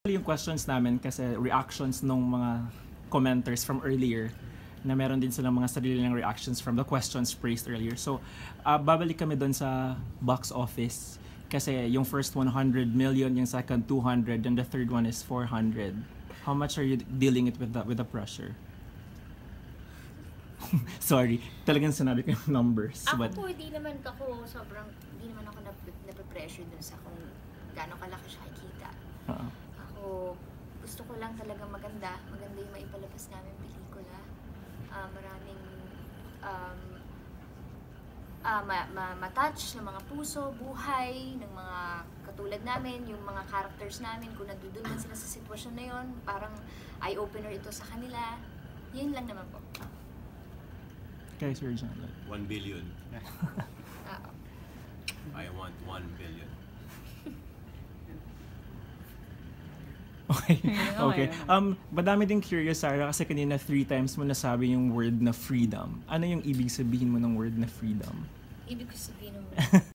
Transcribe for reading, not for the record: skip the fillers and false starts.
Yung questions namin kasi reactions ng mga commenters from earlier na meron din silang mga sarili ng reactions from the questions praised earlier. So, babalik kami doon sa box office kasi yung first 100 million, yung second 200, and the third one is 400. How much are you dealing it with the pressure? Sorry, talagang sinabi ko yung numbers. Ako But po, di naman ako nape-pressure dun sa kung gaano kalaki siya kikita. Ako, gusto ko lang talaga maganda yung maipalabas namin pelikula. Maraming matouch ng mga puso, buhay, ng mga katulad namin, yung mga characters namin, kung nandun man sila sa sitwasyon na yon, parang eye-opener ito sa kanila. Yun lang naman po. kay Sir John. 1 billion. Oo. I want 1 billion. Okay. Okay. Madami din curious, Sarah, kasi kanina 3 times mo nasabi yung word na freedom. Ano yung ibig sabihin mo ng word na freedom? Ibig ko sabihin ng